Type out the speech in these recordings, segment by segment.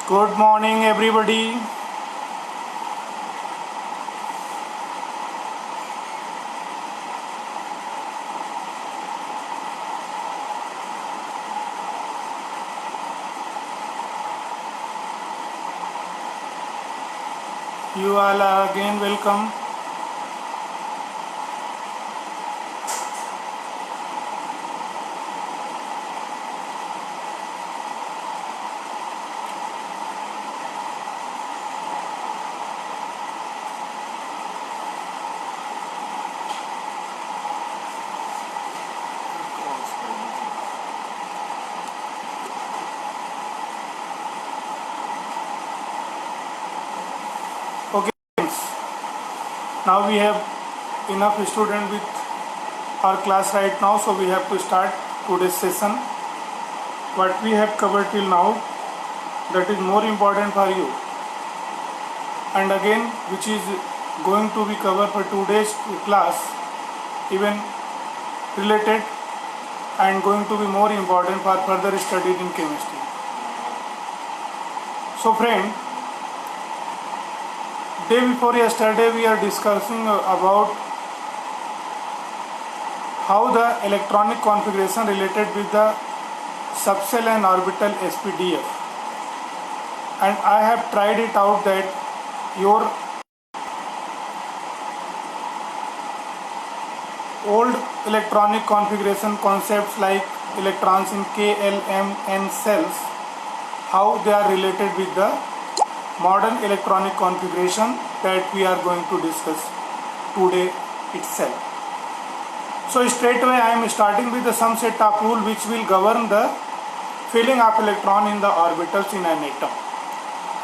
Good morning, everybody. You all are again welcome. Okay, now we have enough students with our class right now, so we have to start today's session. What we have covered till now, that is more important for you, and again which is going to be covered for today's class, even related and going to be more important for further study in chemistry. So friend, day before yesterday we are discussing about how the electronic configuration related with the subshell and orbital SPDF, and I have tried it out that your old electronic configuration concepts like electrons in K, L, M, N cells, how they are related with the modern electronic configuration that we are going to discuss today itself. So straight away I am starting with some set of rule which will govern the filling of electron in the orbitals in an atom.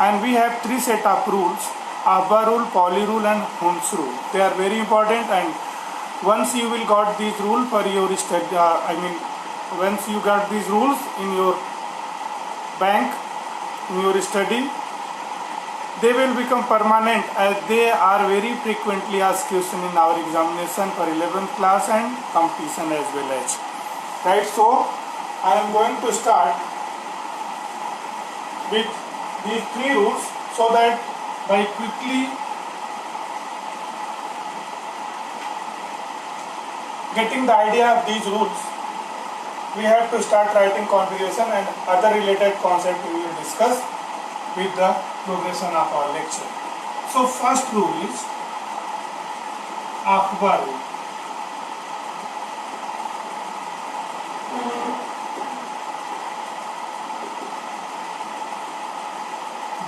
And we have three set of rules: Ahbar rule, Pauli rule and Hund's rule. They are very important, and once you will got these rules for your study, once you got these rules in your bank, in your study, they will become permanent, as they are very frequently asked question in our examination for 11th class and competition as well as. Right, so I am going to start with these three rules so that by quickly getting the idea of these rules, we have to start writing configuration and other related concepts we will discuss with the progression of our lecture. So first rule is Ahbar rule.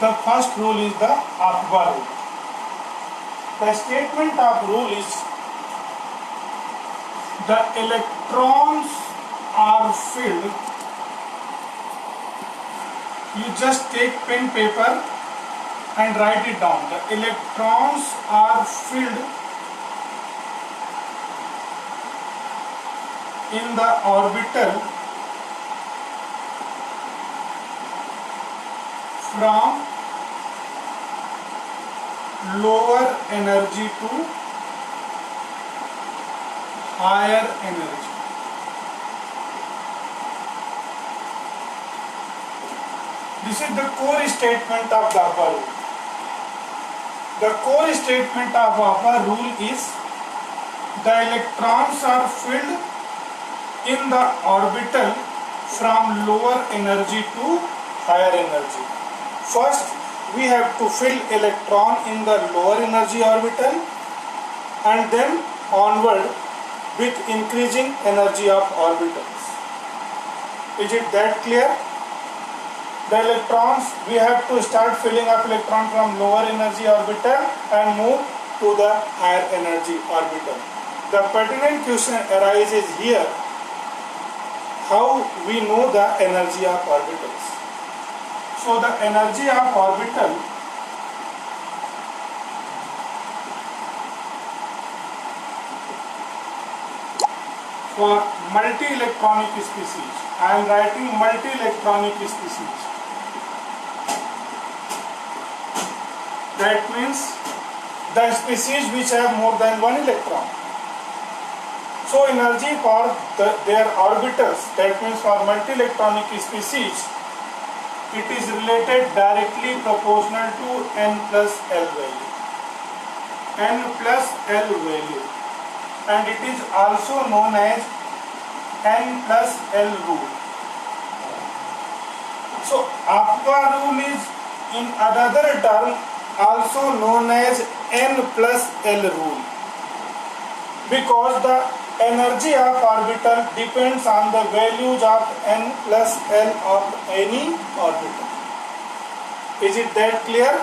The first rule is the Ahbar rule. The statement of rule is the electrons are filled. You just take pen paper and write it down. The electrons are filled in the orbital from lower energy to higher energy. This is the core statement of the Ahbar rule. The core statement of Ahbar rule is the electrons are filled in the orbital from lower energy to higher energy. First, we have to fill electron in the lower energy orbital and then onward with increasing energy of orbitals. Is it that clear? The electrons, we have to start filling up electron from lower energy orbital and move to the higher energy orbital. The pertinent question arises here: how we know the energy of orbitals? So the energy of orbital for multi-electronic species, I am writing multi-electronic species. That means the species which have more than one electron. So energy for their orbitals, that means for multi-electronic species, it is related directly proportional to n plus L value. N plus L value, and it is also known as n plus L rule. So Afba rule is in another term also known as n plus L rule, because the energy of orbital depends on the values of n plus L of any orbital. Is it that clear?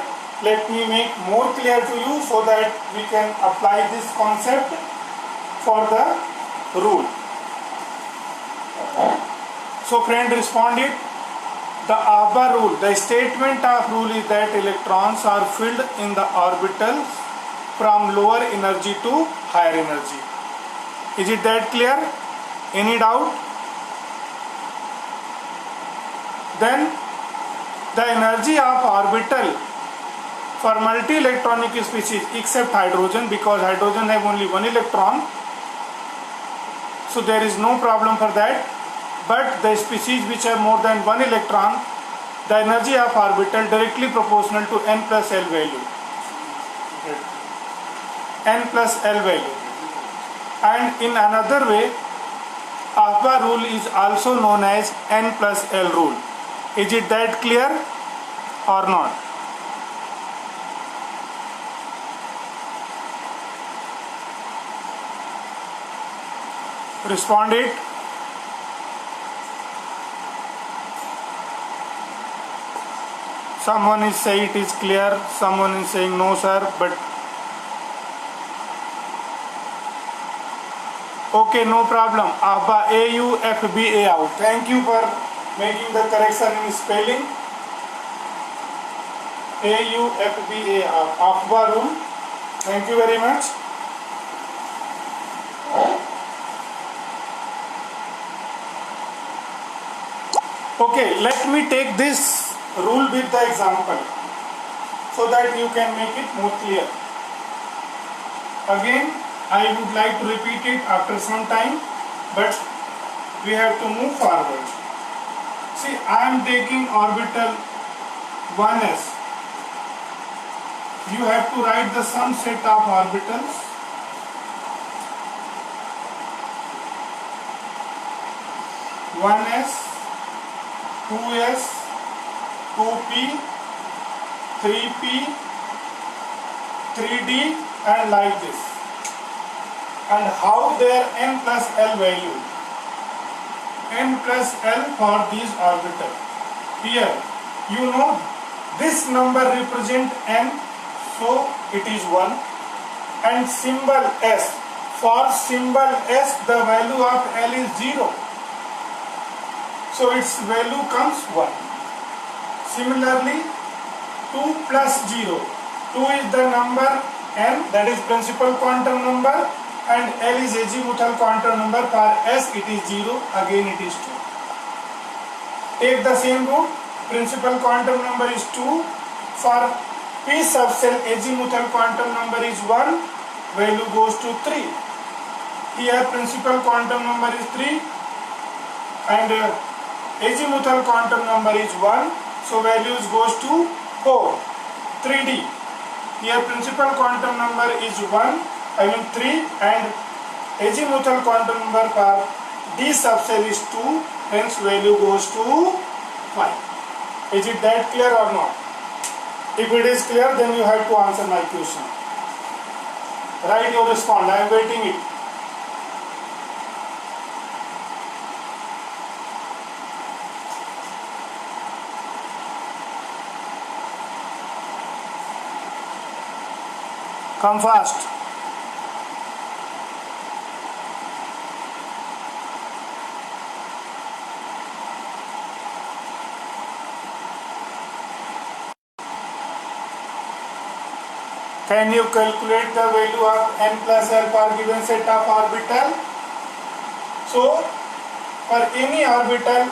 Let me make more clear to you so that we can apply this concept for the rule. So friend, respond it. The Afba rule, the statement of rule is that electrons are filled in the orbitals from lower energy to higher energy. Is it that clear? Any doubt? Then the energy of orbital for multi-electronic species except hydrogen, because hydrogen have only one electron, so there is no problem for that. But the species which have more than one electron, the energy of orbital directly proportional to n plus L value. N plus L value. And in another way, Afba rule is also known as n plus L rule. Is it that clear or not? Respond it. Someone is saying it is clear, someone is saying no sir, but okay, no problem. Afba, A-U-F-B-A out. Thank you for making the correction in spelling. A-U-F-B-A out. Afba rule. Thank you very much. Okay, let me take this rule with the example so that you can make it more clear. Again, I would like to repeat it after some time, but we have to move forward. See, I am taking orbital 1s. You have to write the sum set of orbitals. One s, 2s, 2p, 3p, 3d, and like this. And how their n plus L value? N plus L for these orbitals. Here, you know this number represent n, so it is 1. And symbol s. For symbol s, the value of L is 0. So its value comes 1. Similarly, 2 plus 0. 2 is the number n, that is principal quantum number, and L is azimuthal quantum number. For s it is 0, again it is 2. Take the same route, principal quantum number is 2. For p subcell azimuthal quantum number is 1, value goes to 3. Here principal quantum number is 3 and azimuthal quantum number is 1, so values goes to 4. 3d. Here principal quantum number is 3, and azimuthal quantum number for d subcell is 2, hence value goes to 5. Is it that clear or not? If it is clear, then you have to answer my question. Write your response. I am waiting it. Come fast. Can you calculate the value of n plus L for given set of orbital? So, for any orbital,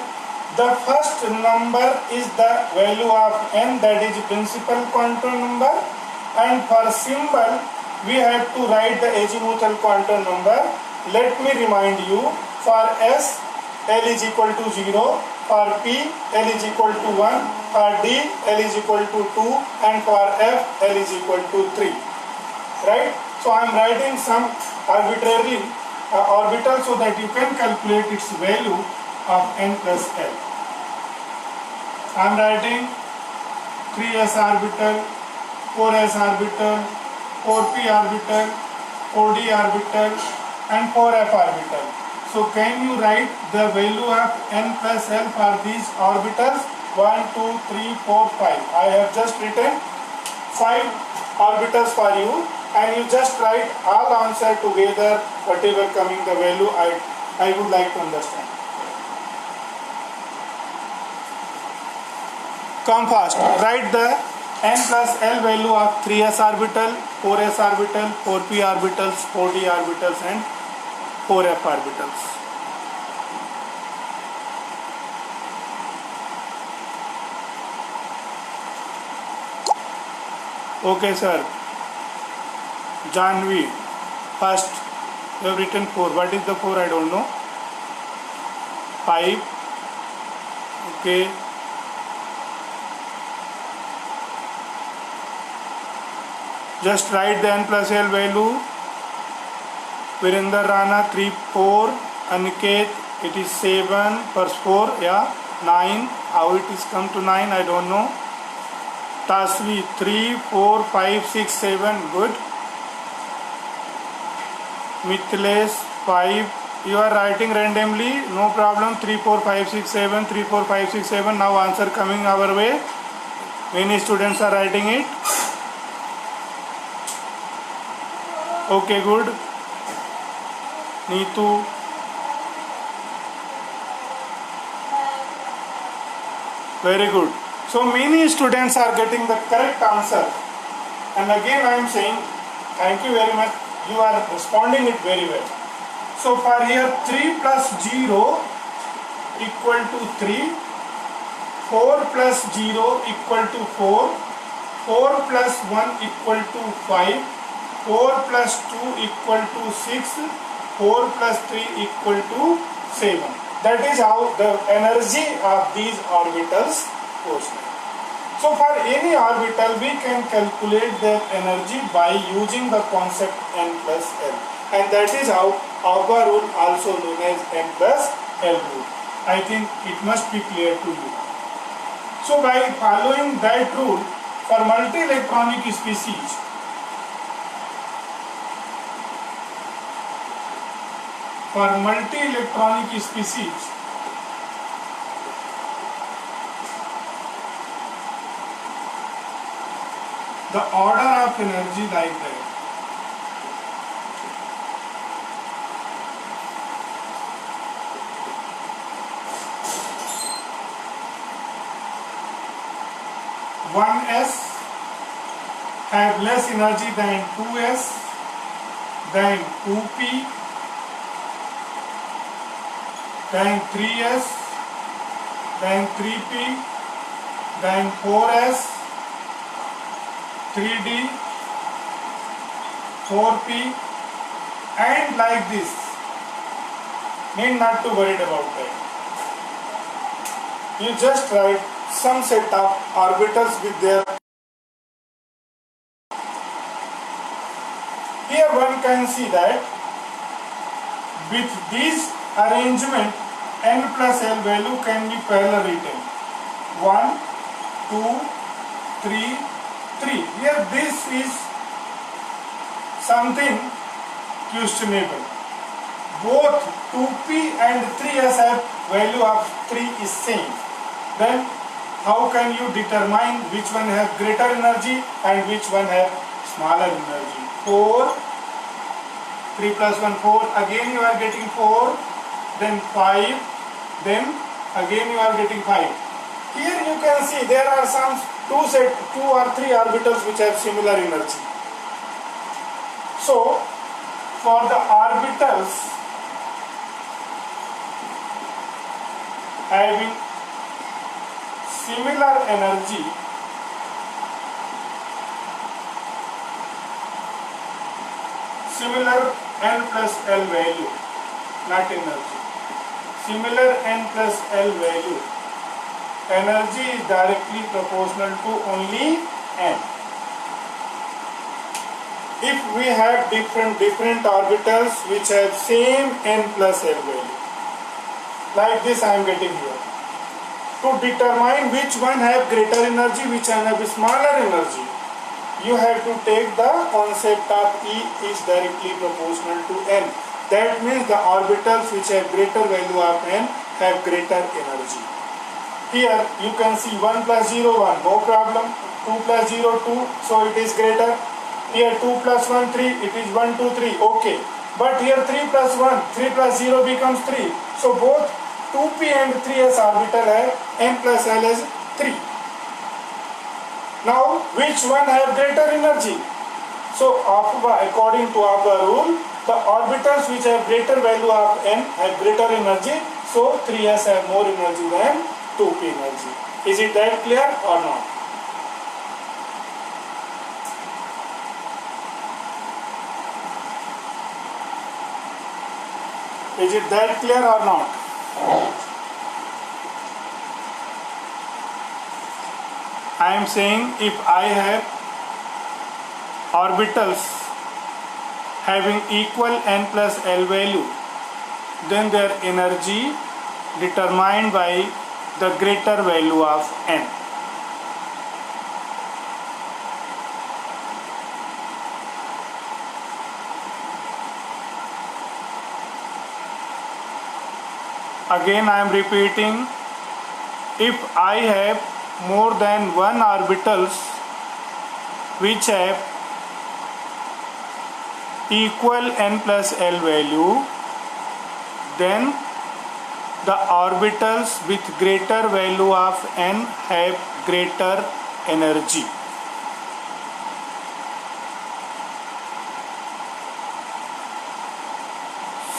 the first number is the value of n, that is principal quantum number, and for symbol we have to write the azimuthal quantum number. Let me remind you, for s, L is equal to 0, For P, L is equal to 1. For D, L is equal to 2. And for F, L is equal to 3. Right? So I am writing some arbitrarily orbital so that you can calculate its value of n plus L. I am writing 3s orbital, 4s orbital, 4p orbital, 4d orbital and 4f orbital. So can you write the value of n plus L for these orbitals? 1, 2, 3, 4, 5. I have just written 5 orbitals for you, and you just write all answer together, whatever coming the value I would like to understand. Come fast. Write the n plus L value of 3s orbital, 4s orbital, 4p orbitals, 4d orbitals and 4f orbitals. Okay sir. Janvi, first you have written 4. What is the 4? I don't know. 5. Okay. Just write the n plus L value. Virender Rana 3, 4. Aniket, it is 7. First 4, yeah. 9. How it is come to 9? I don't know. Tasvi 3, 4, 5, 6, 7. Good. Mithilesh 5. You are writing randomly. No problem. 3, 4, 5, 6, 7. 3, 4, 5, 6, 7. Now answer coming our way. Many students are writing it. Okay, good. Neetu. Very good. So many students are getting the correct answer. And again I am saying thank you very much. You are responding it very well. So for here 3 plus 0 equal to 3. 4 plus 0 equal to 4. 4 plus 1 equal to 5. 4 plus 2 equal to 6. 4 plus 3 equal to 7. That is how the energy of these orbitals goes. So for any orbital we can calculate their energy by using the concept n plus L, and that is how Auger rule, also known as n plus L rule. I think it must be clear to you. So by following that rule for multi-electronic species, the order of energy like that. One S have less energy than 2S, then 2P, then 3S, then 3P, then 4S, 3D, 4P, and like this. Need not to worry about that. You just write some set of orbitals with their. Here one can see that with this arrangement n plus L value can be parallel written. 1, 2, 3, 3. Here this is something questionable. Both 2p and 3s have value of 3 is same. Then how can you determine which one have greater energy and which one have smaller energy? 4, 3 plus 1, 4. Again you are getting 4. Then 5. Then again you are getting 5. Here you can see there are some 2 or 3 orbitals which have similar energy. So for the orbitals having similar energy, similar n plus L value, not energy, similar n plus L value, energy is directly proportional to only n. If we have different orbitals which have same n plus l value, like this I am getting here. To determine which one have greater energy, which one have smaller energy, you have to take the concept of E is directly proportional to n. That means the orbitals which have greater value of n have greater energy. Here you can see 1 plus 0, 1, no problem. 2 plus 0, 2, so it is greater. Here 2 plus 1, 3, it is 1, 2, 3, okay. But here 3 plus 1, 3 plus 0 becomes 3. So both 2p and 3s orbital have n plus l as 3. Now which one have greater energy? So according to our rule, the orbitals which have greater value of n have greater energy. So 3s have more energy than 2p energy. Is it that clear or not? Is it that clear or not? I am saying if I have orbitals having equal n plus l value, then their energy determined by the greater value of n. Again I am repeating, if I have more than one orbitals which have equal n plus l value, then the orbitals with greater value of n have greater energy.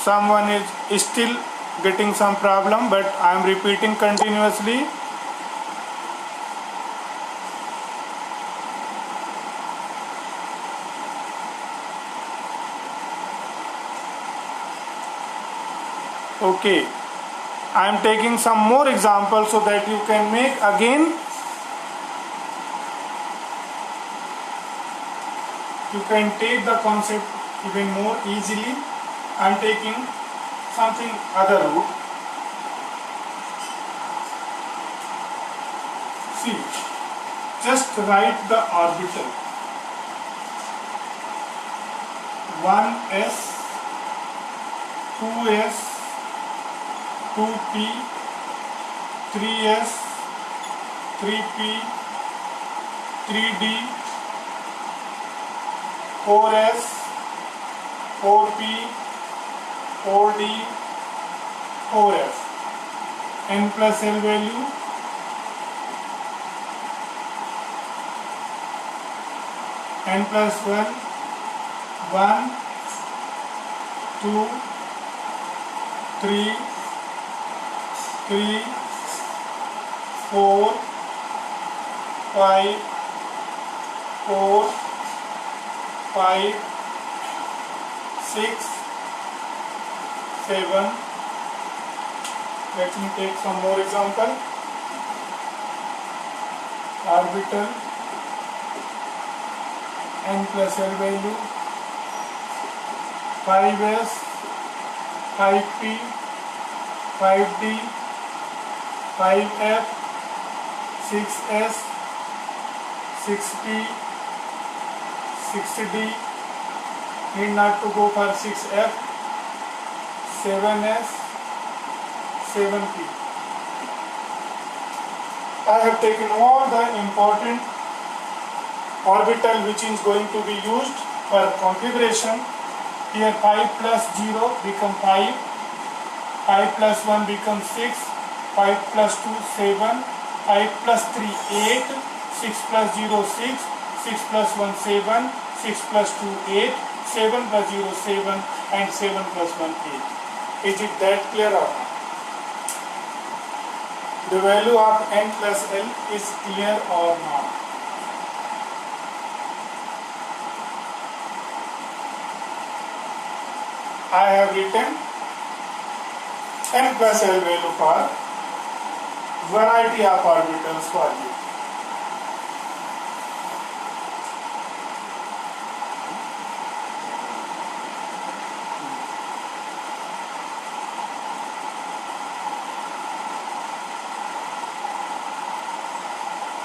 Someone is still getting some problem, but I am repeating continuously. Okay, I am taking some more examples so that you can make again. You can take the concept even more easily. I am taking something other route. See, just write the orbital 1s, 2s, 2p, 3s, 3p, 3d, 4s, 4p, 4d, 4f. n plus l value n plus 1, 1, 2, 3, 3, 4, 5, 4, 5, 6, 7. Let me take some more example. Orbital n plus l value 5s, 5p, 5d, 5f, 6s, 6p, 6d, need not to go for 6f, 7s, 7p. I have taken all the important orbital which is going to be used for configuration. Here 5 plus 0 become 5, 5 plus 1 becomes 6, 5 plus 2 7, 5 plus 3 8, 6 plus 0 6, 6 plus 1 7, 6 plus 2 8, 7 plus 0 7 and 7 plus 1 8. Is it that clear or not? The value of n plus l is clear or not? I have written n plus l value for variety of orbitals for you.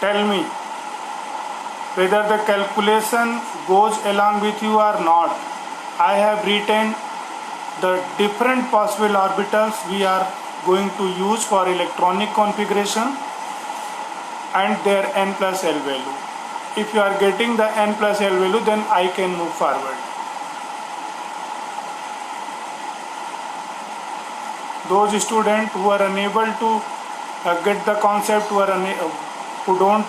Tell me whether the calculation goes along with you or not. I have written the different possible orbitals we are going to use for electronic configuration and their n plus l value. If you are getting the n plus l value, then I can move forward. Those students who are unable to get the concept, who don't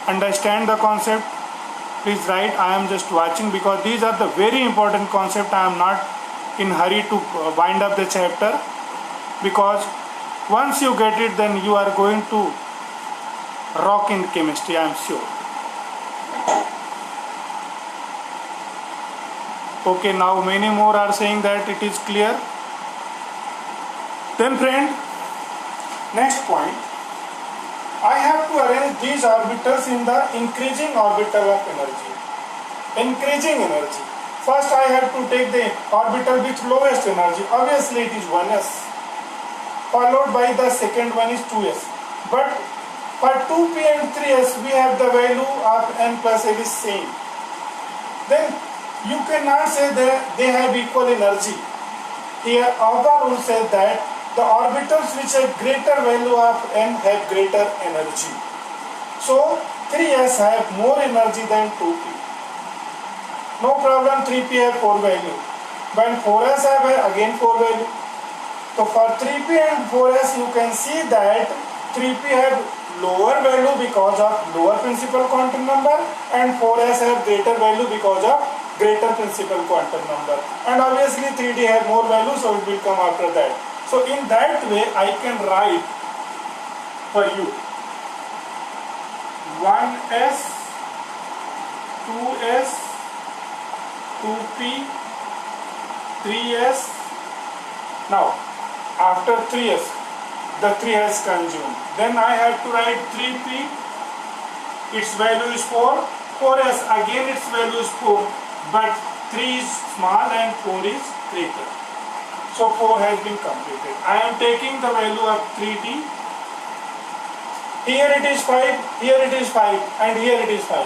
understand the concept, please write. I am just watching, because these are the very important concept. I am not in hurry to wind up the chapter, because once you get it, then you are going to rock in chemistry, I am sure. Okay, now many more are saying that it is clear. Then friend, next point, I have to arrange these orbitals in the increasing orbital of energy. Increasing energy. First I have to take the orbital with lowest energy. Obviously it is 1s. Followed by the second one is 2s. But for 2p and 3s we have the value of n plus l is same. Then you cannot say that they have equal energy. Here Auger rule says that the orbitals which have greater value of n have greater energy. So 3s have more energy than 2p. No problem, 3p have 4 value. When 4s have again 4 value. So for 3p and 4s you can see that 3p have lower value because of lower principal quantum number, and 4s have greater value because of greater principal quantum number. And obviously 3d have more value, so it will come after that. So in that way I can write for you 1s, 2s, 2p, 3s. Now after 3s, the 3 has consumed. Then I have to write 3p, its value is 4, 4s again its value is 4, but 3 is small and 4 is greater. So 4 has been completed. I am taking the value of 3d. Here it is 5, here it is 5, and here it is 5.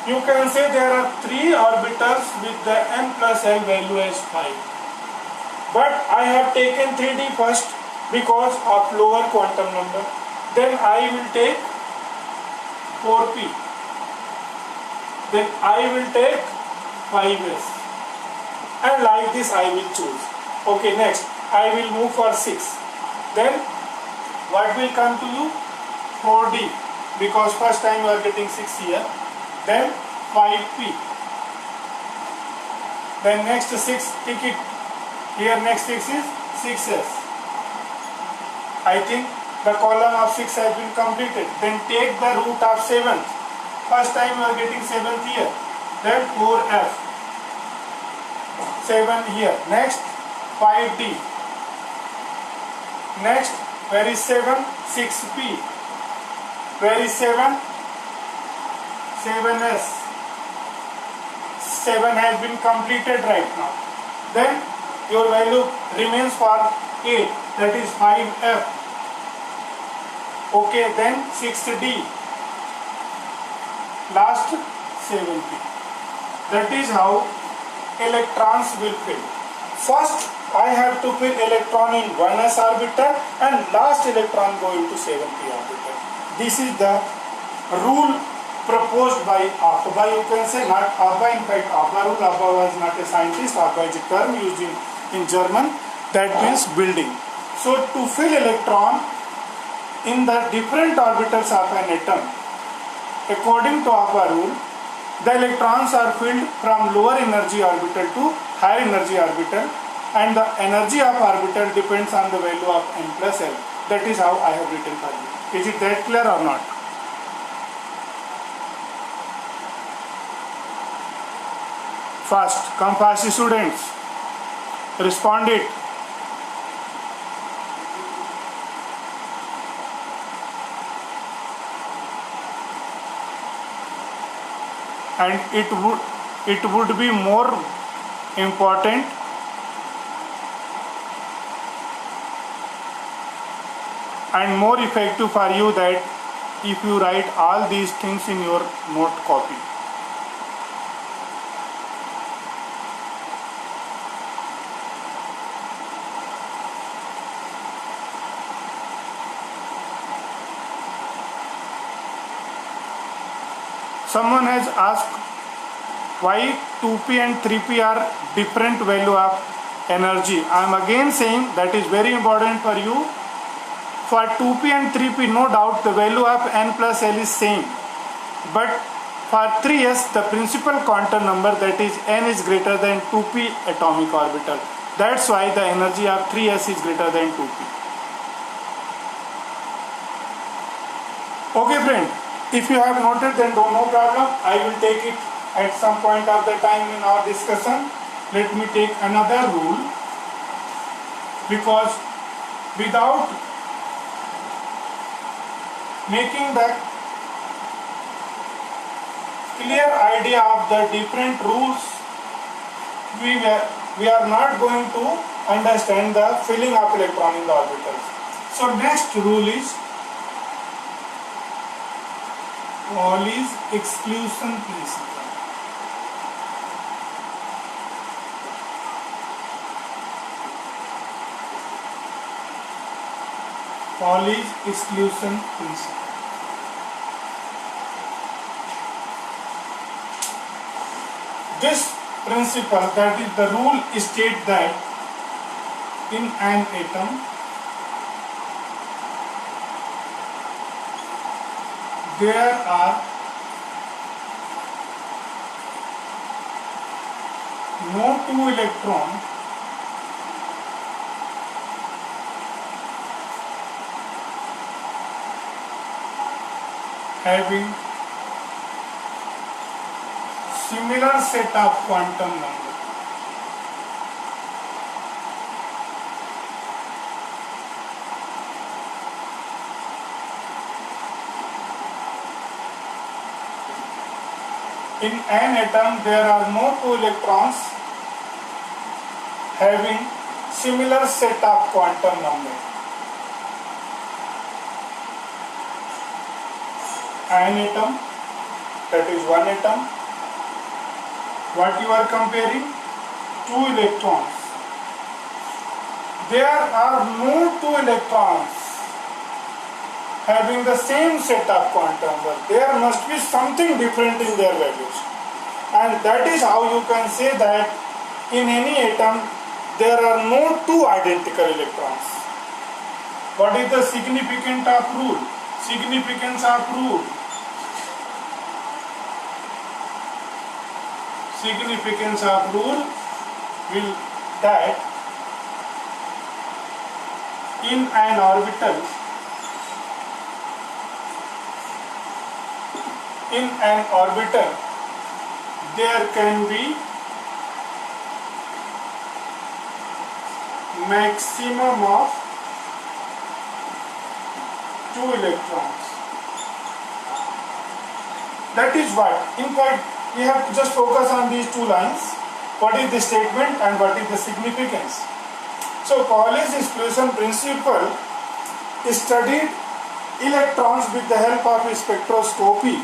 You can say there are 3 orbitals with the n plus l value as 5. But I have taken 3d first because of lower quantum number. Then I will take 4p. Then I will take 5s. And like this I will choose. Okay, next I will move for 6. Then what will come to you? 4d, because first time you are getting 6 here. Then 5p. Then next 6, take it. Here next 6 is 6s. I think the column of 6 has been completed. Then take the root of 7th. First time you are getting 7th here. Then 4f. 7 here. Next 5d. Next, where is 7? 6p. Where is 7? 7s. 7 has been completed right now. Then your value remains for 8, that is 5f. Okay, then 6d. Last 7p. That is how electrons will fill. First I have to fill electron in 1s orbital and last electron go into 7p orbital. This is the rule proposed by Auger. You can say not Auger, in fact Auger rule. Auger was not a scientist. Auger is a term used in German, that means building. So to fill electron in the different orbitals of an atom, according to Auger rule, the electrons are filled from lower energy orbital to higher energy orbital, and the energy of orbital depends on the value of n plus l. That is how I have written for you. Is it that clear or not? Fast, come fast students. Respond it. and it would be more important and more effective for you that if you write all these things in your note copy. Someone has asked why 2p and 3p are different value of energy. I am again saying that is very important for you. For 2p and 3p, no doubt the value of n plus l is same. But for 3s, the principal quantum number, that is n, is greater than 2p atomic orbital. That's why the energy of 3s is greater than 2p. Okay friend, if you have noted, then no problem. I will take it at some point of the time in our discussion. Let me take another rule, because without making the clear idea of the different rules, we are not going to understand the filling of electron in the orbitals. So next rule is Pauli's exclusion principle. Pauli's exclusion principle. This principle, that is the rule, states that in an atom there are no two electrons having similar set of quantum number. In an atom, there are no two electrons having similar set of quantum number. An atom, that is one atom. What you are comparing? Two electrons. There are no two electrons having the same set of quantum number. There must be something different in their values. And that is how you can say that in any atom there are no two identical electrons. What is the significance of rule? Significance of rule. Significance of rule will that in an orbital there can be maximum of two electrons. That is what, in fact, we have to just focus on these two lines. What is the statement and what is the significance? So Pauli's exclusion principle studied electrons with the help of spectroscopy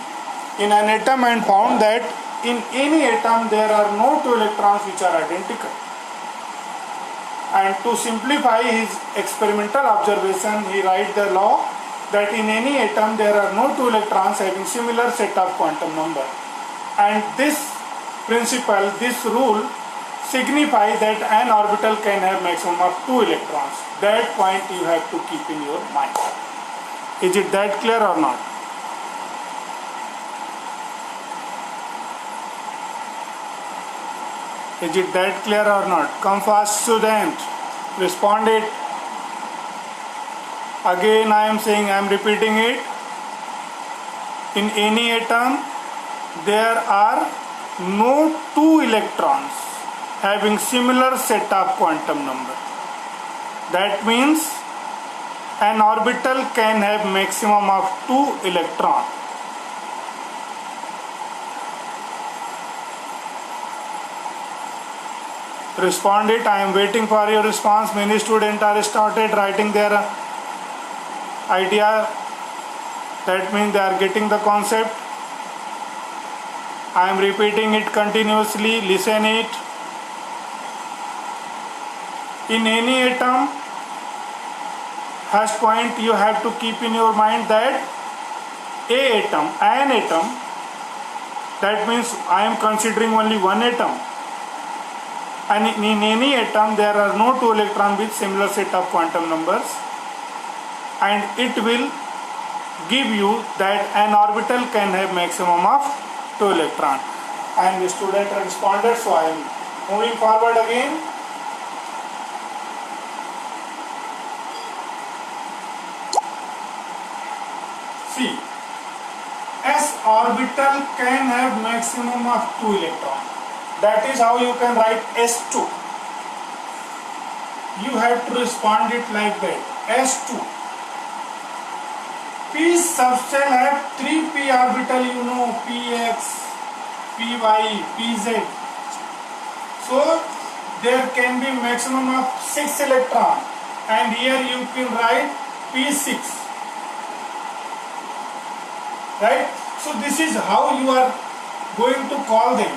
in an atom and found that in any atom there are no two electrons which are identical. And to simplify his experimental observation, he writes the law that in any atom there are no two electrons having similar set of quantum number. And this principle, this rule, signifies that an orbital can have maximum of two electrons. That point you have to keep in your mind. Is it that clear or not? Is it that clear or not? Come fast, student. Respond it. Again I am saying, I am repeating it. In any atom, there are no two electrons having similar set of quantum number. That means an orbital can have maximum of two electrons. Respond it. I am waiting for your response. Many students are started writing their idea. That means they are getting the concept. I am repeating it continuously. Listen it. In any atom, first point you have to keep in your mind that an atom, that means I am considering only one atom. And in any atom there are no two electrons with similar set of quantum numbers, and it will give you that an orbital can have maximum of 2 electrons. And the student responded, so I am moving forward again. See, s orbital can have maximum of 2 electrons. That is how you can write s2. You have to respond it like that. s2. p subshell have 3 p orbital, you know, px, py, pz. So there can be maximum of 6 electrons, and here you can write p6. Right? So this is how you are going to call them,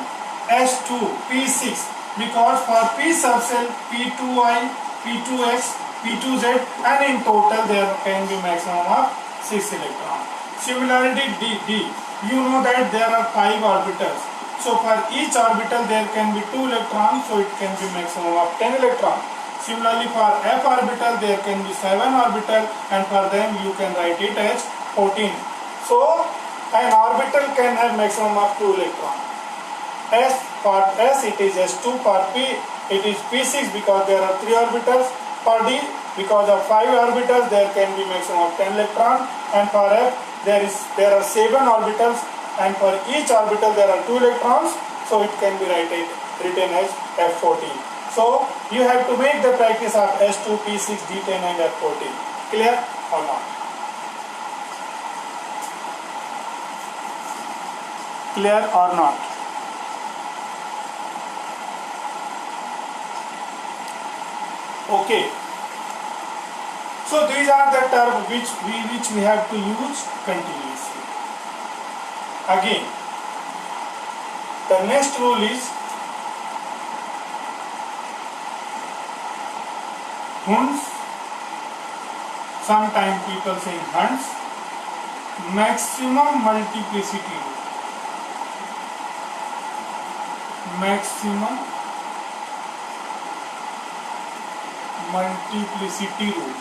s2, p6, because for p subshell p2y, p2x, p2z, and in total there can be maximum of 6 electrons. Similarly D, you know that there are 5 orbitals. So for each orbital there can be 2 electrons, so it can be maximum of 10 electrons. Similarly for f orbital there can be 7 orbitals, and for them you can write it as 14. So an orbital can have maximum of 2 electrons. For S it is S2, for P it is P6 because there are 3 orbitals, for D because of 5 orbitals there can be maximum of 10 electrons, and for F there are 7 orbitals, and for each orbital there are 2 electrons, so it can be written as F14. So you have to make the practice of S2, P6, D10 and F14. Clear or not? Clear or not? Okay. So these are the terms which we have to use continuously. Again, the next rule is Hund's. Sometimes people say Hund's maximum multiplicity rule. Maximum multiplicity rule.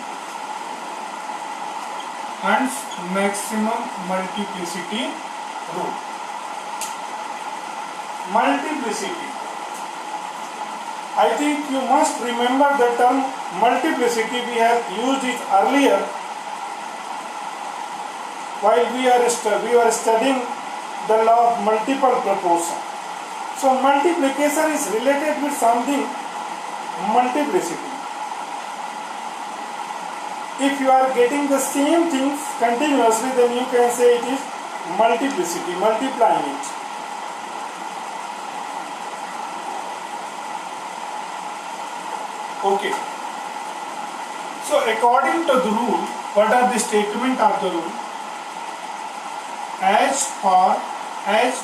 Hund's maximum multiplicity rule. Multiplicity. I think you must remember the term multiplicity. We have used it earlier while we were studying the law of multiple proportion. So multiplication is related with something multiplicity. If you are getting the same things continuously, then you can say it is multiplicity, multiplying it. Okay. So according to the rule, what are the statement of the rule? As far as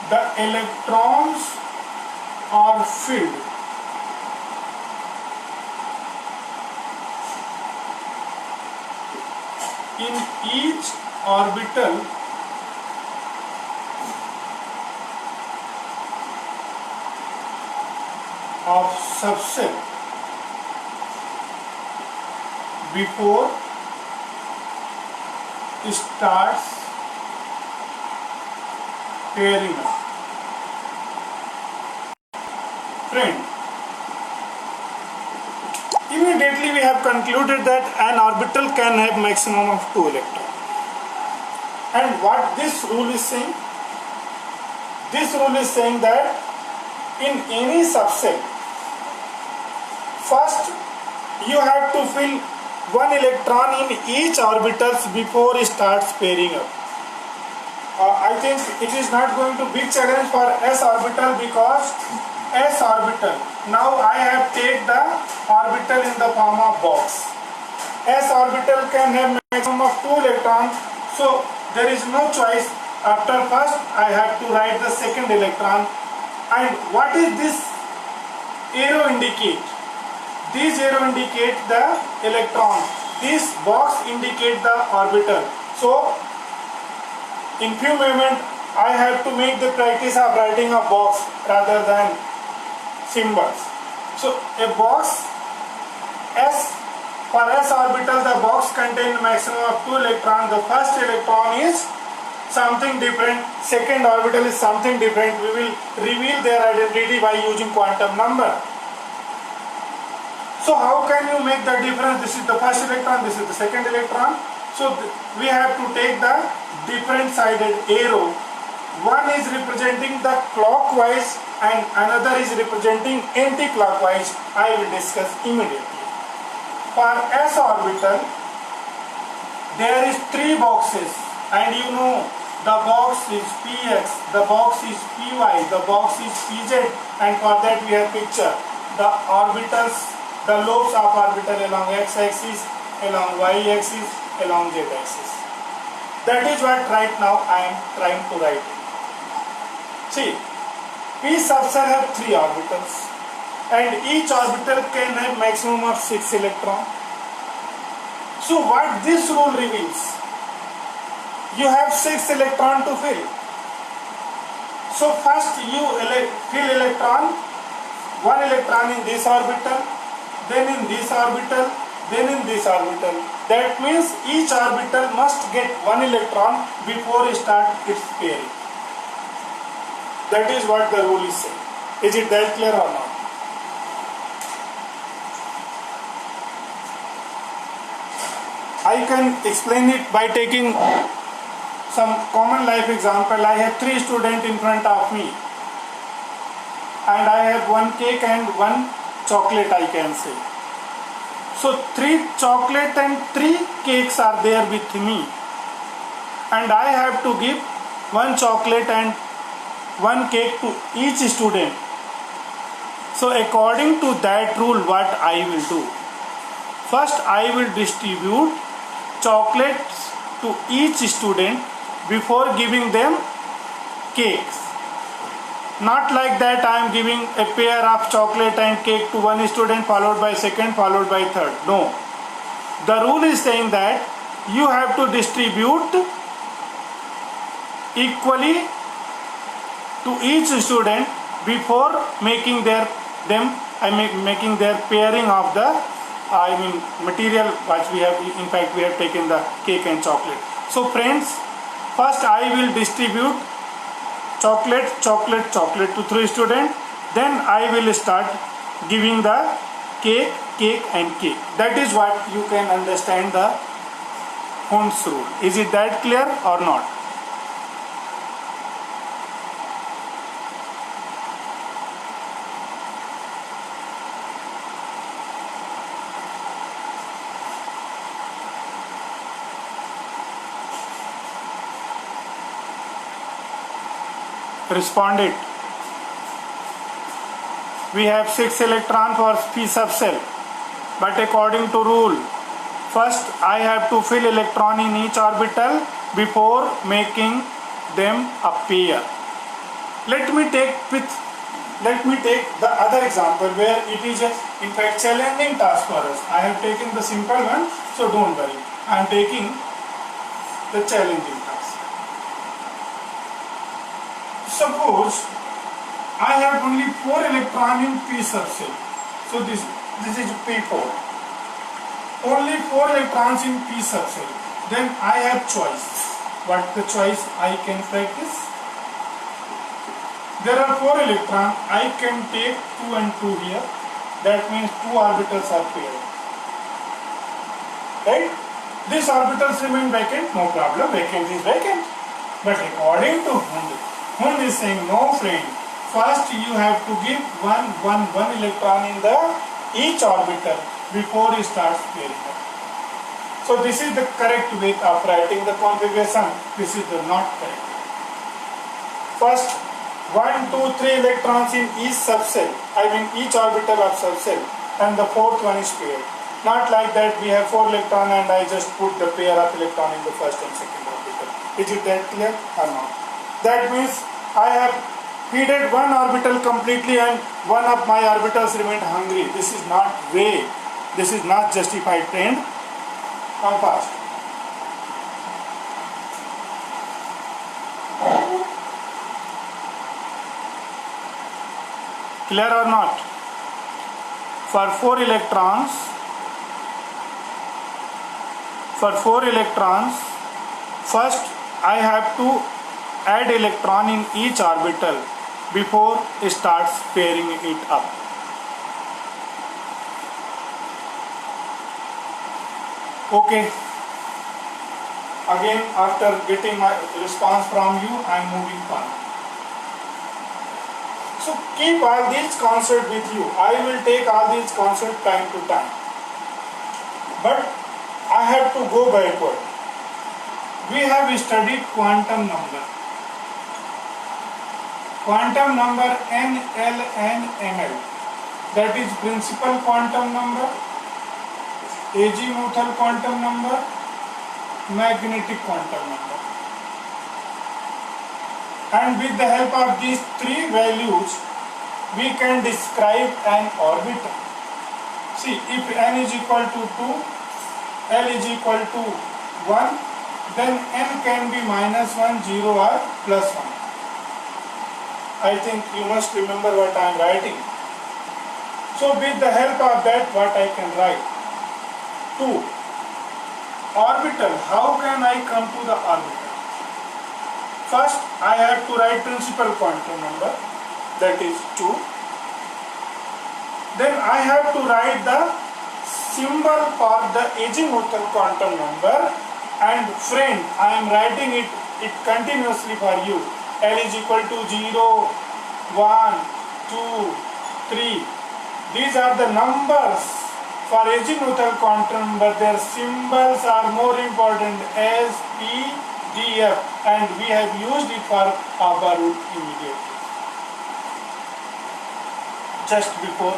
the electrons are filled in each orbital of subset before it starts pairing up. Friend, immediately we have concluded that an orbital can have maximum of 2 electrons. And what this rule is saying? This rule is saying that in any subset, first you have to fill one electron in each orbitals before it starts pairing up. I think it is not going to be big challenge for s orbital because s orbital. Now I have taken the orbital in the form of box. S orbital can have maximum of 2 electrons, so there is no choice. After first I have to write the second electron. And what is this arrow indicate? This arrow indicate the electron. This box indicate the orbital. So in few moments I have to make the practice of writing a box rather than symbols. So a box S, for S orbital the box contains maximum of 2 electrons. The first electron is something different, second orbital is something different. We will reveal their identity by using quantum number. So how can you make the difference? This is the first electron, this is the second electron. So we have to take the different sided arrow. One is representing the clockwise and another is representing anti-clockwise. I will discuss immediately. For S orbital, there is 3 boxes and you know the box is Px, the box is Py, the box is Pz, and for that we have picture the orbitals, the lobes of orbital along x-axis, along y-axis, along z-axis. That is what right now I am trying to write. See, P subcell have 3 orbitals and each orbital can have maximum of 6 electrons. So what this rule reveals? You have 6 electrons to fill. So first you fill electron, 1 electron in this orbital, then in this orbital, then in this orbital. That means each orbital must get 1 electron before it starts its pairing. That is what the rule is saying. Is it that clear or not? I can explain it by taking some common life example. I have 3 students in front of me and I have 1 cake and 1 chocolate, I can say. So 3 chocolate and 3 cakes are there with me and I have to give 1 chocolate and 1 cake to each student. So according to that rule, what I will do? First I will distribute chocolates to each student before giving them cakes. Not like that I am giving a pair of chocolate and cake to 1 student followed by second followed by third. No. The rule is saying that you have to distribute equally to each student before making their pairing of the material which we have. In fact we have taken the cake and chocolate. So friends, first I will distribute chocolate to 3 students, then I will start giving the cake and cake. That is what you can understand the Hund's rule. Is it that clear or not? Respond it. We have 6 electrons for P subcell, but according to rule, first I have to fill electron in each orbital before making them a pair. Let me take the other example where it is in fact challenging task for us. I have taken the simple one, so don't worry. I am taking the challenging task. Suppose I have only 4 electrons in P subcell. So this is P4. Only 4 electrons in P subcell. Then I have choice. What the choice I can practice? There are 4 electrons. I can take 2 and 2 here. That means 2 orbitals are paired. Right? These orbitals remain vacant. No problem. Vacant is vacant. But according to Hund is saying, no friend, first you have to give one electron in the each orbital before it starts pairing up. So this is the correct way of writing the configuration. This is the not correct. First, 1, 2, 3 electrons in each subcell, I mean each orbital of subcell, and the fourth one is paired. Not like that we have 4 electrons and I just put the pair of electron in the first and second orbital. Is it that clear or not? That means I have feeded one orbital completely and one of my orbitals remained hungry. This is not way. This is not justified trend. Come fast. Clear or not? For 4 electrons, first I have to add electron in each orbital before it starts pairing it up. Okay. Again, after getting my response from you, I am moving on. So keep all these concepts with you. I will take all these concepts time to time. But I have to go backward. We have studied quantum number. Quantum number N, L and ML. That is principal quantum number, azimuthal quantum number, magnetic quantum number. And with the help of these 3 values, we can describe an orbital. See, if n is equal to 2, L is equal to 1, then n can be -1, 0 or +1. I think you must remember what I am writing. So with the help of that, what I can write? 2. Orbital. How can I come to the orbital? First, I have to write principal quantum number, that is 2. Then I have to write the symbol for the azimuthal quantum number, and friend, I am writing it continuously for you. L is equal to 0, 1, 2, 3. These are the numbers for azimuthal quantum number. Their symbols are more important, S, P, D, F, and we have used it for Abba root immediately. Just before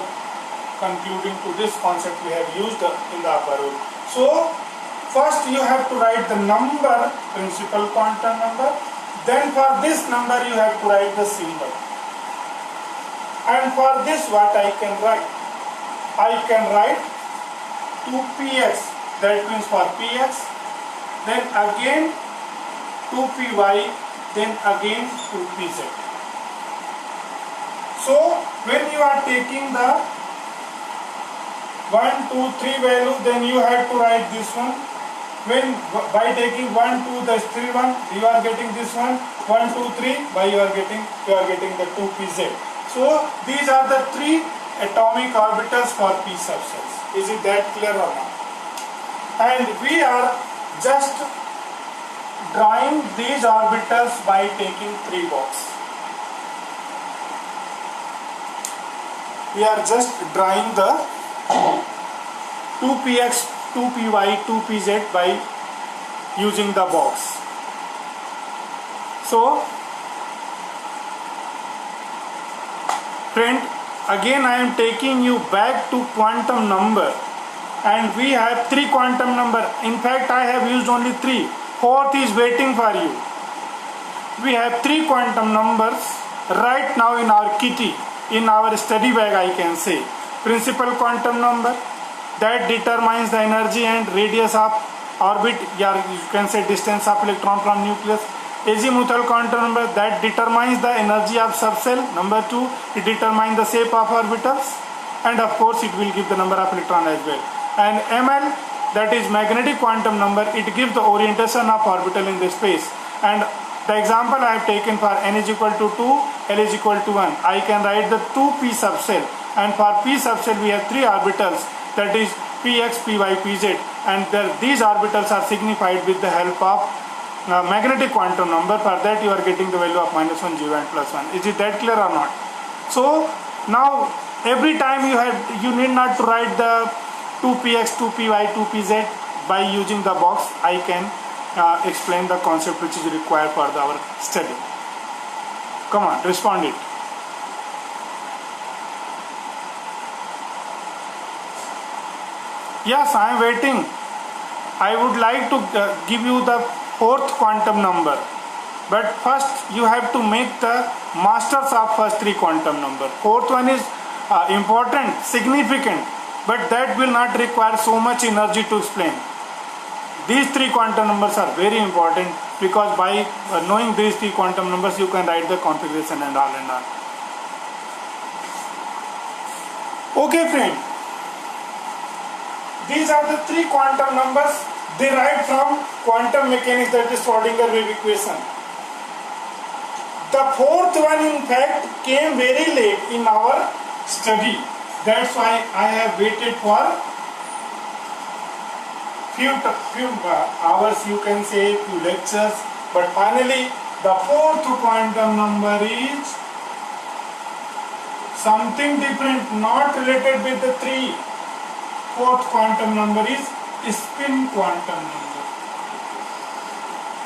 concluding to this concept, we have used in the Abba root. So first you have to write the number, principal quantum number. Then for this number you have to write the symbol. And for this what I can write? I can write 2px, that means for px, then again 2py, then again 2pz. So when you are taking the 1, 2, 3 value, then you have to write this one. When by taking 1, 2, the 3 one, you are getting this one. 1, 2, 3, by you are getting the 2pz. So these are the 3 atomic orbitals for p subcells. Is it that clear or not? And we are just drawing these orbitals by taking 3 boxes. We are just drawing the 2px, 2py, 2pz by using the box. So, friend, again I am taking you back to quantum number, and we have 3 quantum number. In fact, I have used only 3. 4th is waiting for you. We have 3 quantum numbers right now in our kitty, in our study bag, I can say. Principal quantum number, that determines the energy and radius of orbit, or you can say distance of electron from nucleus. Azimuthal quantum number, that determines the energy of subcell. Number 2, it determines the shape of orbitals, and of course it will give the number of electron as well. And ML, that is magnetic quantum number, it gives the orientation of orbital in the space. And the example I have taken for n is equal to 2, L is equal to 1, I can write the 2p subcell, and for p subcell we have 3 orbitals, that is px, py, pz, and these orbitals are signified with the help of magnetic quantum number. For that you are getting the value of -1, 0 and +1. Is it that clear or not? So now every time you need not to write the 2px, 2py, 2pz. by using the box I can explain the concept which is required for our study. Come on, respond it. Yes, I am waiting. I would like to give you the fourth quantum number, but first you have to make the masters of first three quantum number. Fourth one is important, significant, but that will not require so much energy to explain. These three quantum numbers are very important because by knowing these three quantum numbers you can write the configuration and all and all. Okay friend, these are the three quantum numbers derived from quantum mechanics, that is Schrodinger wave equation. The fourth one in fact came very late in our study. That's why I have waited for few hours, you can say, few lectures, but finally the fourth quantum number is something different, not related with the three. Fourth quantum number is spin quantum number.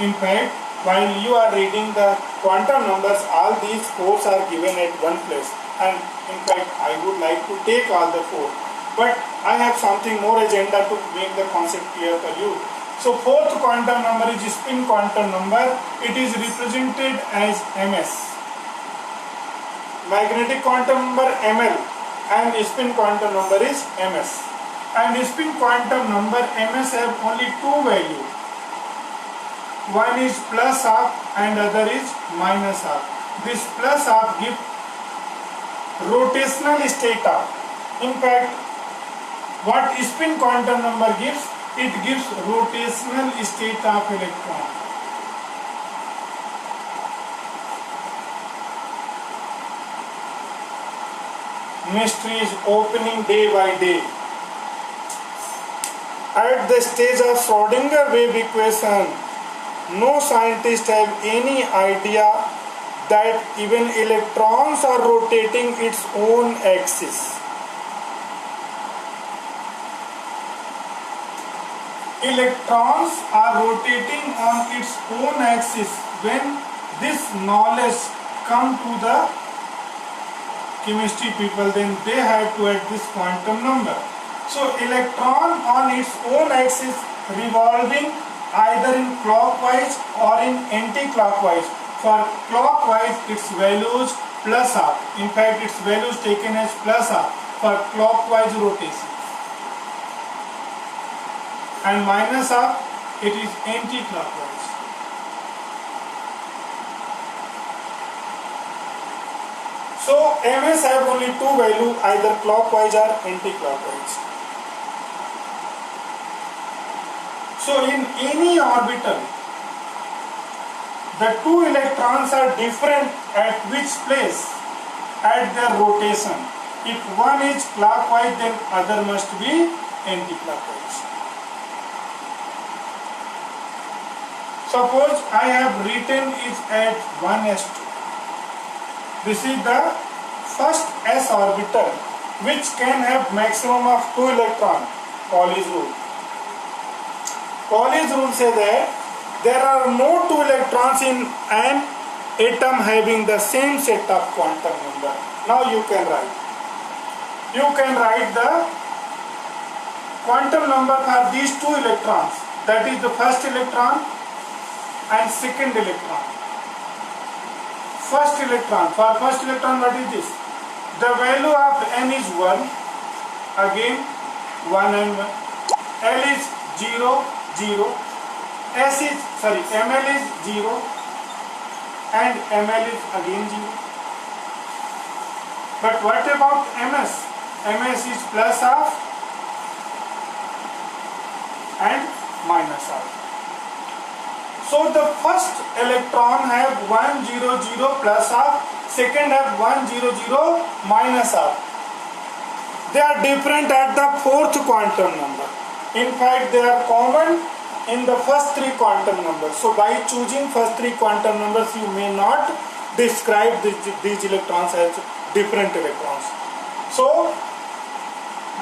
In fact, while you are reading the quantum numbers, all these fours are given at one place, and in fact I would like to take all the four, but I have something more agenda to make the concept clear for you. So fourth quantum number is spin quantum number. It is represented as ms. Magnetic quantum number ml and spin quantum number is ms. And spin quantum number ms have only two values. One is plus half and other is minus half. This plus half gives rotational state half. In fact, what spin quantum number gives? It gives rotational state of electron. Mystery is opening day by day. At the stage of Schrodinger wave equation, no scientist have any idea that even electrons are rotating its own axis. Electrons are rotating on its own axis. When this knowledge come to the chemistry people, then they have to add this quantum number. So electron on its own axis revolving either in clockwise or in anti-clockwise. For clockwise its values plus half. In fact its values taken as plus half for clockwise rotation. And minus half, it is anti-clockwise. So ms have only two values, either clockwise or anti-clockwise. So in any orbital, the two electrons are different at which place? At their rotation. If one is clockwise, then other must be anti-clockwise. Suppose I have written it at 1s2. This is the first s orbital which can have maximum of 2 electrons. Pauli's rule. Pauli's rule says that there are no 2 electrons in an atom having the same set of quantum number. Now you can write. You can write the quantum number for these 2 electrons. That is the first electron and second electron. First electron, for first electron what is this? The value of n is 1, again 1 and 1. L is 0, 0. ml is 0 and ml is again 0. But what about ms? ms is plus half and minus half. So the first electron have 1, 0, 0 plus half, second have 1, 0, 0 minus half. They are different at the fourth quantum number. In fact, they are common in the first 3 quantum numbers. So by choosing first 3 quantum numbers, you may not describe these electrons as different electrons. So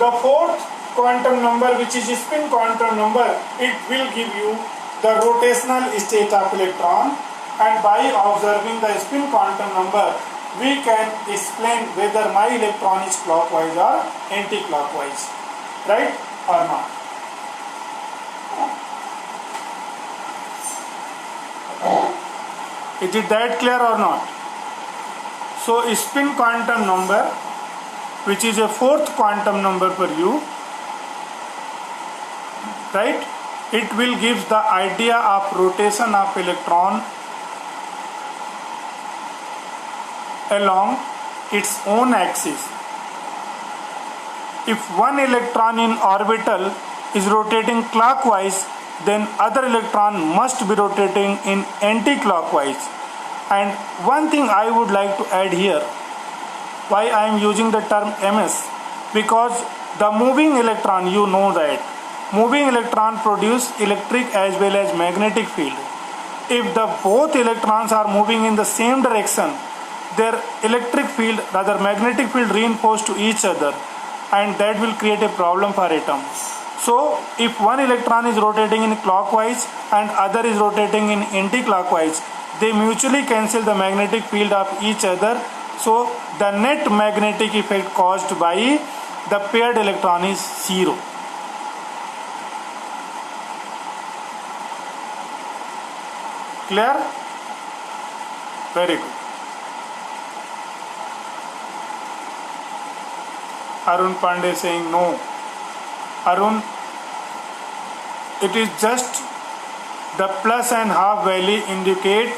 the fourth quantum number, which is spin quantum number, it will give you the rotational state of electron, and by observing the spin quantum number we can explain whether my electron is clockwise or anti-clockwise, right or not. Is it that clear or not? So spin quantum number, which is a fourth quantum number for you, right, it will give the idea of rotation of electron along its own axis. If one electron in orbital is rotating clockwise, then other electron must be rotating in anti-clockwise. And one thing I would like to add here, why I am using the term ms, because the moving electron, you know that moving electron produce electric as well as magnetic field. If the both electrons are moving in the same direction, their electric field, rather magnetic field, reinforce to each other, and that will create a problem for atom. So if one electron is rotating in clockwise and other is rotating in anti-clockwise, they mutually cancel the magnetic field of each other. So the net magnetic effect caused by the paired electron is zero. Clear? Very good. Arun Pandey saying no. Arun, it is just the plus and half value indicate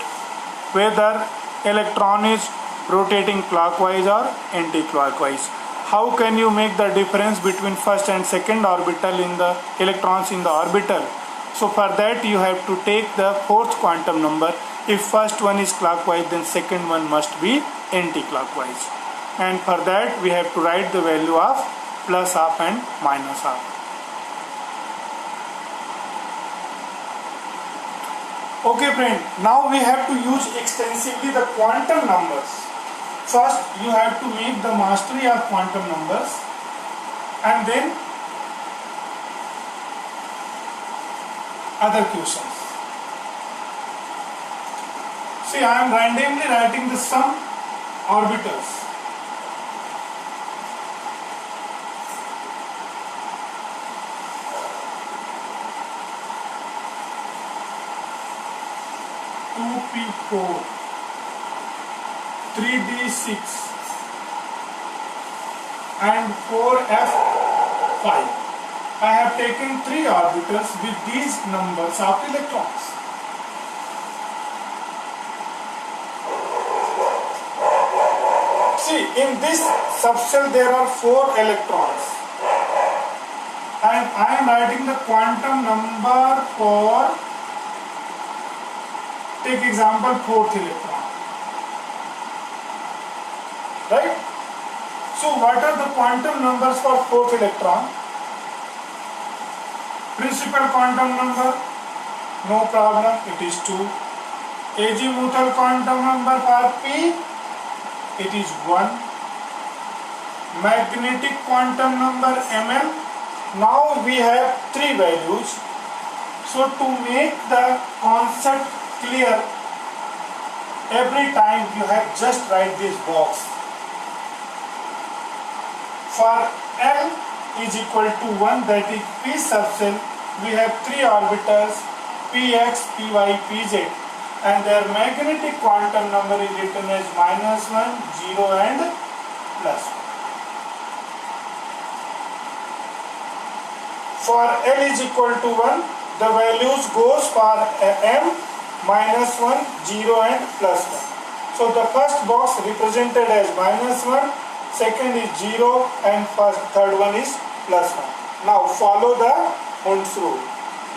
whether electron is rotating clockwise or anti-clockwise. How can you make the difference between first and second orbital in the electrons in the orbital? So for that you have to take the fourth quantum number. If first one is clockwise, then second one must be anti-clockwise. And for that we have to write the value of plus half and minus half. Okay friend, now we have to use extensively the quantum numbers. First you have to make the mastery of quantum numbers, and then other questions. See, I am randomly writing the sum orbitals. P4, 3D6 and 4F5. I have taken 3 orbitals with these numbers of electrons. See, in this subshell there are 4 electrons, and I am writing the quantum number for, take example, 4th electron, right? So what are the quantum numbers for 4th electron? Principal quantum number, no problem, it is 2. Azimuthal quantum number for P, it is 1. Magnetic quantum number Ml, now we have 3 values. So to make the concept clear, every time you have just write this box. For L is equal to 1, that is P subshell, we have 3 orbitals Px, Py, Pz, and their magnetic quantum number is written as -1, 0 and +1. For L is equal to 1, the values goes for M, -1, 0 and +1. So the first box represented as -1, second is 0 and third one is +1. Now follow the Hund's rule.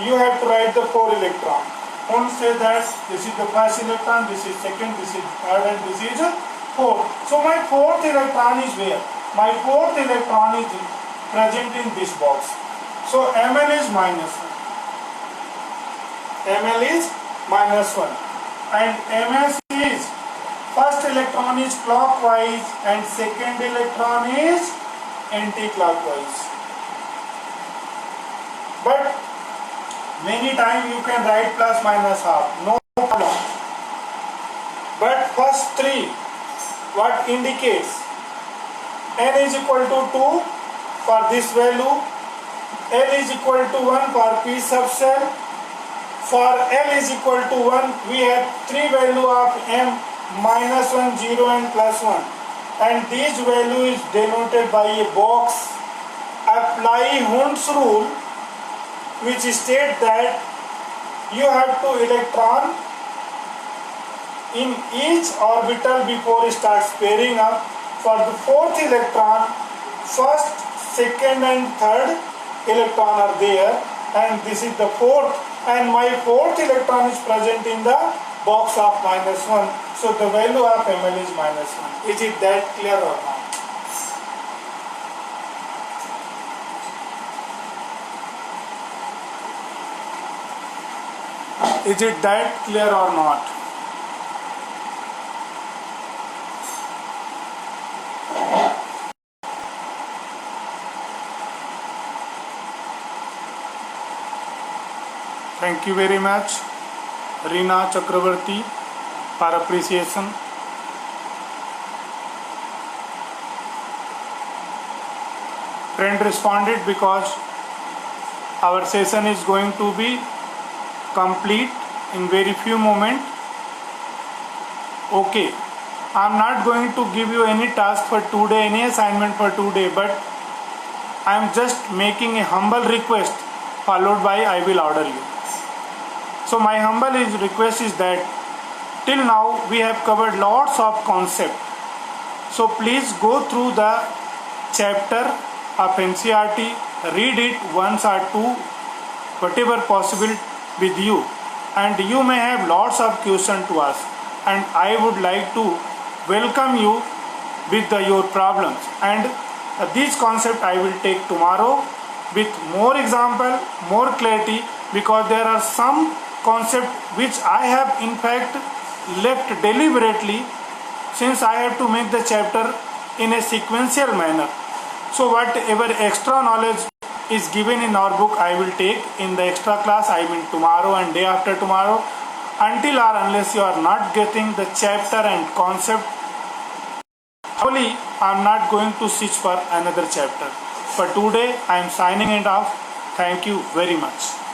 You have to write the 4 electron. Hund says that this is the first electron, this is second, this is third, and this is fourth. So my 4th electron is where? My 4th electron is present in this box. So Ml is -1. Ml is -1, and Ms is first electron is clockwise and second electron is anti-clockwise. but many times you can write plus minus half, no problem. But first three, what indicates? N is equal to 2 for this value, L is equal to 1 for P sub cell. For L is equal to 1, we have three value of M, minus 1, 0 and plus 1. And this value is denoted by a box. Apply Hund's rule, which states that you have two electron in each orbital before it starts pairing up. For the fourth electron, first, second and third electron are there, and this is the fourth, and my fourth electron is present in the box of minus 1. So the value of Ml is minus 1. Is it that clear or not? Is it that clear or not? Thank you very much, Reena Chakravarti, for appreciation. Friend responded because our session is going to be complete in very few moments. Okay, I am not going to give you any task for today, any assignment for today, but I am just making a humble request followed by I will order you. So my humble request is that till now we have covered lots of concepts. So please go through the chapter of NCERT, read it once or two, whatever possible with you, and you may have lots of questions to ask, and I would like to welcome you with your problems, and these concepts I will take tomorrow with more example, more clarity, because there are some concept which I have in fact left deliberately, since I have to make the chapter in a sequential manner. So whatever extra knowledge is given in our book, I will take in the extra class, I mean tomorrow and day after tomorrow, until or unless you are not getting the chapter and concept. Only I am not going to switch for another chapter. For today I am signing it off. Thank you very much.